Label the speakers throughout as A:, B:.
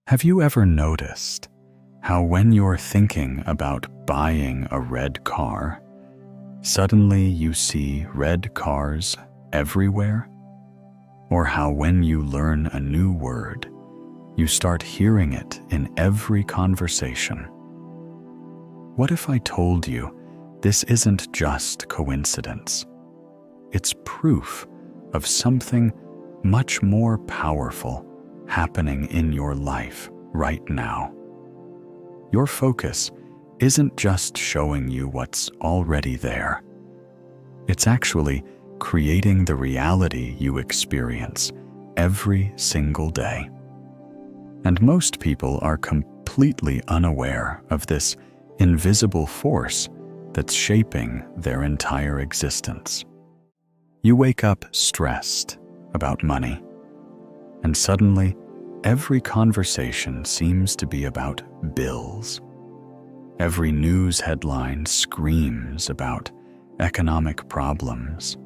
A: Have you ever noticed how when you're thinking about buying a red car, suddenly you see red cars everywhere? Or how when you learn a new word, you start hearing it in every conversation? What if I told you this isn't just coincidence? It's proof of something much more powerful happening in your life right now. Your focus isn't just showing you what's already there. It's actually creating the reality you experience every single day. And most people are completely unaware of this invisible force that's shaping their entire existence. You wake up stressed about money, and suddenly, every conversation seems to be about bills. Every news headline screams about economic problems,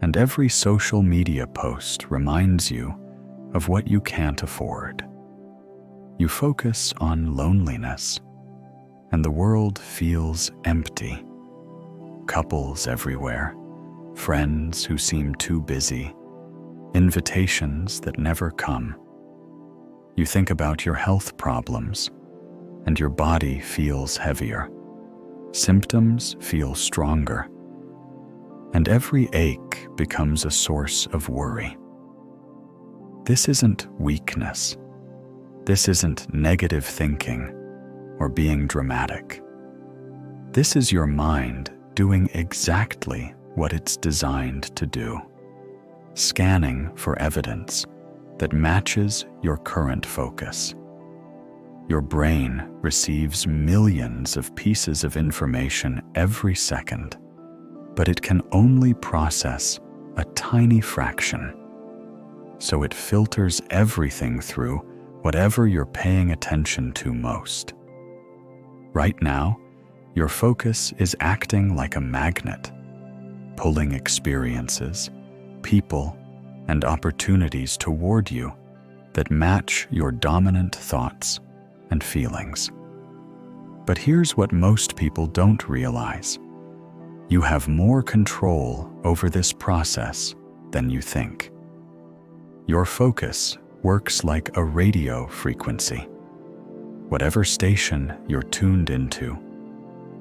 A: and every social media post reminds you of what you can't afford. You focus on loneliness, and the world feels empty. Couples everywhere, friends who seem too busy, invitations that never come. You think about your health problems, and your body feels heavier. Symptoms feel stronger, and every ache becomes a source of worry. This isn't weakness. This isn't negative thinking or being dramatic. This is your mind doing exactly what it's designed to do, scanning for evidence that matches your current focus. Your brain receives millions of pieces of information every second, but it can only process a tiny fraction. So it filters everything through whatever you're paying attention to most. Right now, your focus is acting like a magnet, pulling experiences, people, and opportunities toward you that match your dominant thoughts and feelings. But here's what most people don't realize. You have more control over this process than you think. Your focus works like a radio frequency. Whatever station you're tuned into,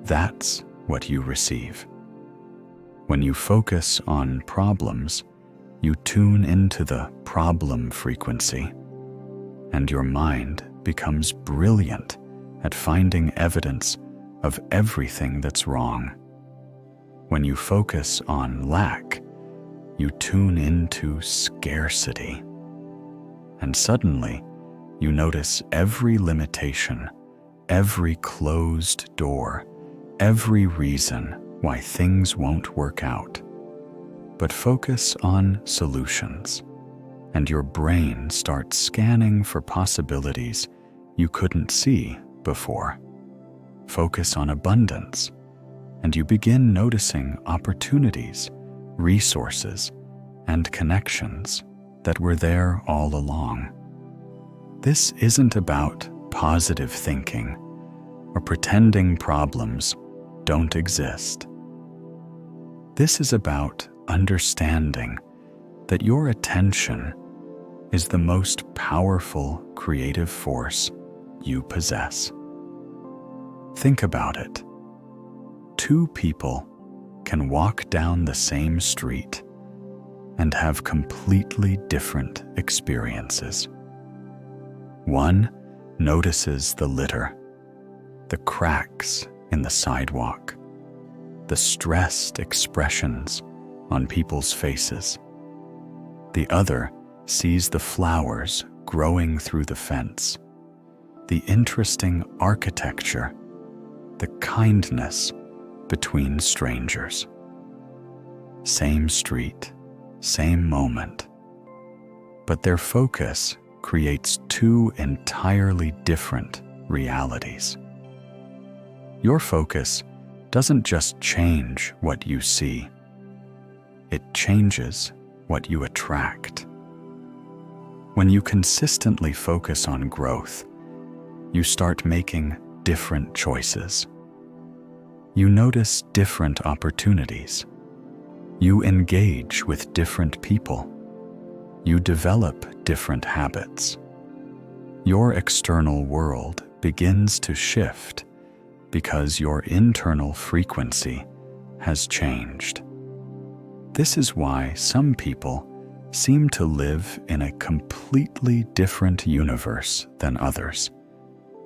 A: that's what you receive. When you focus on problems, you tune into the problem frequency, and your mind becomes brilliant at finding evidence of everything that's wrong. When you focus on lack, you tune into scarcity, and suddenly you notice every limitation, every closed door, every reason why things won't work out. But focus on solutions, and your brain starts scanning for possibilities you couldn't see before. Focus on abundance, and you begin noticing opportunities, resources, and connections that were there all along. This isn't about positive thinking or pretending problems don't exist. This is about understanding that your attention is the most powerful creative force you possess. Think about it. Two people can walk down the same street and have completely different experiences. One notices the litter, the cracks in the sidewalk, the stressed expressions on people's faces. The other sees the flowers growing through the fence, the interesting architecture, the kindness between strangers. Same street, same moment, but their focus creates two entirely different realities. Your focus doesn't just change what you see, it changes what you attract. When you consistently focus on growth you start making different choices. You notice different opportunities. You engage with different people. You develop different habits. Your external world begins to shift because your internal frequency has changed. This is why some people seem to live in a completely different universe than others,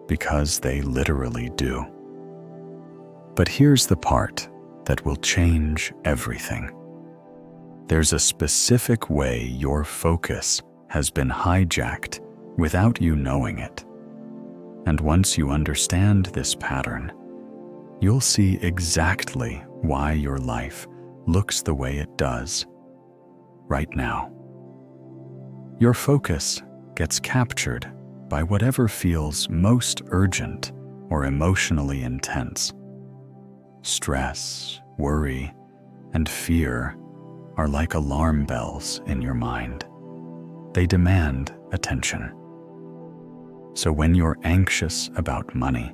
A: because they literally do. But here's the part that will change everything. There's a specific way your focus has been hijacked without you knowing it. And once you understand this pattern, you'll see exactly why your life looks the way it does right now. Your focus gets captured by whatever feels most urgent or emotionally intense. Stress, worry, and fear are like alarm bells in your mind. They demand attention. So when you're anxious about money,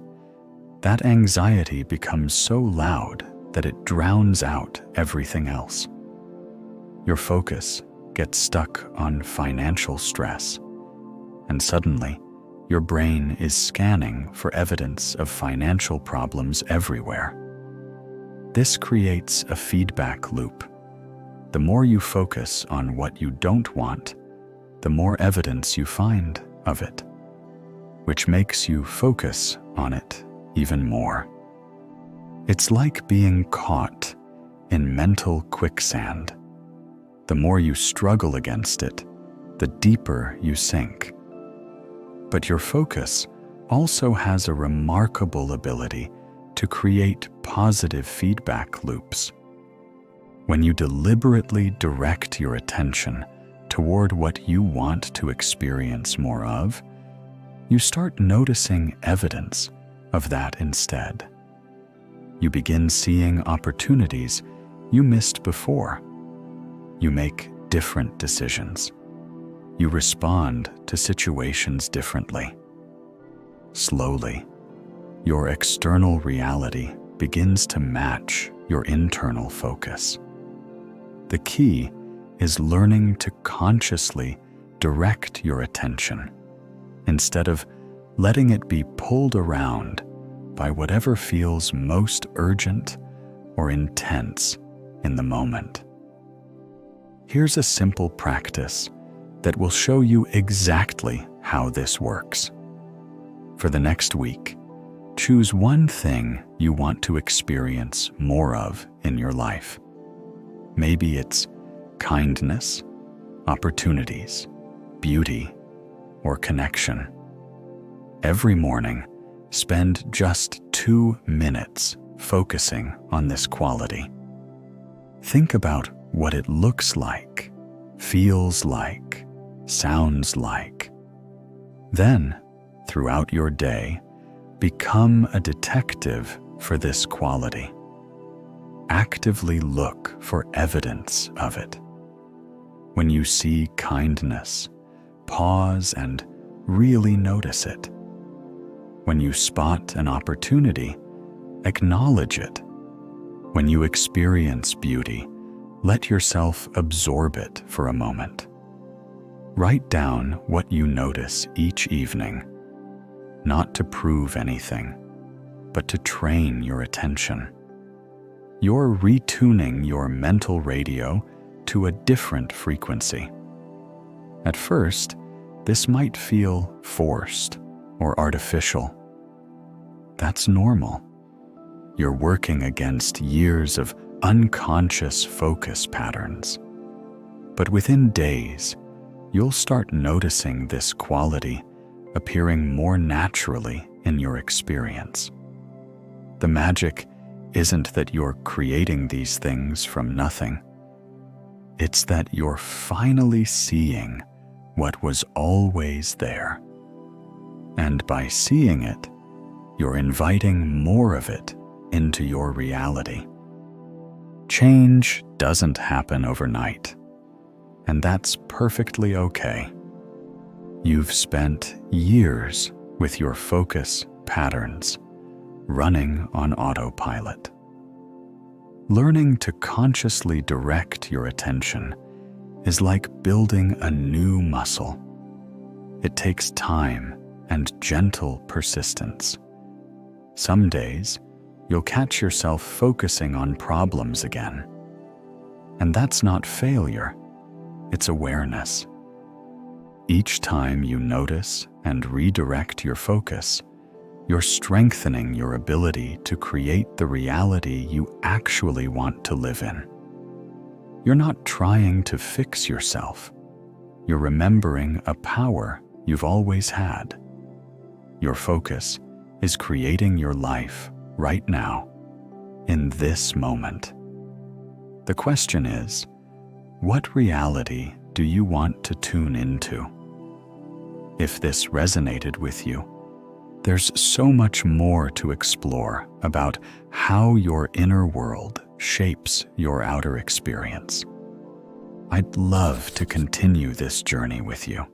A: that anxiety becomes so loud that it drowns out everything else. Your focus gets stuck on financial stress, and suddenly your brain is scanning for evidence of financial problems everywhere. This creates a feedback loop. The more you focus on what you don't want, the more evidence you find of it, which makes you focus on it even more. It's like being caught in mental quicksand. The more you struggle against it, the deeper you sink. But your focus also has a remarkable ability to create positive feedback loops. When you deliberately direct your attention toward what you want to experience more of, you start noticing evidence of that instead. You begin seeing opportunities you missed before. You make different decisions. You respond to situations differently. Slowly, your external reality begins to match your internal focus. The key is learning to consciously direct your attention instead of letting it be pulled around by whatever feels most urgent or intense in the moment. Here's a simple practice that will show you exactly how this works. For the next week, choose one thing you want to experience more of in your life. Maybe it's kindness, opportunities, beauty, or connection. Every morning, spend just 2 minutes focusing on this quality. Think about what it looks like, feels like, sounds like. Then, throughout your day, become a detective for this quality. Actively look for evidence of it. When you see kindness, pause and really notice it. When you spot an opportunity, acknowledge it. When you experience beauty, let yourself absorb it for a moment. Write down what you notice each evening, not to prove anything, but to train your attention. You're retuning your mental radio to a different frequency. At first, this might feel forced or artificial. That's normal. You're working against years of unconscious focus patterns. But within days, you'll start noticing this quality appearing more naturally in your experience. The magic isn't that you're creating these things from nothing. It's that you're finally seeing what was always there. And by seeing it, you're inviting more of it into your reality. Change doesn't happen overnight, and that's perfectly okay. You've spent years with your focus patterns running on autopilot. Learning to consciously direct your attention is like building a new muscle. It takes time and gentle persistence. Some days, you'll catch yourself focusing on problems again. And that's not failure, it's awareness. Each time you notice and redirect your focus, you're strengthening your ability to create the reality you actually want to live in. You're not trying to fix yourself. You're remembering a power you've always had. Your focus is creating your life right now, in this moment. The question is, what reality do you want to tune into? If this resonated with you, there's so much more to explore about how your inner world shapes your outer experience. I'd love to continue this journey with you.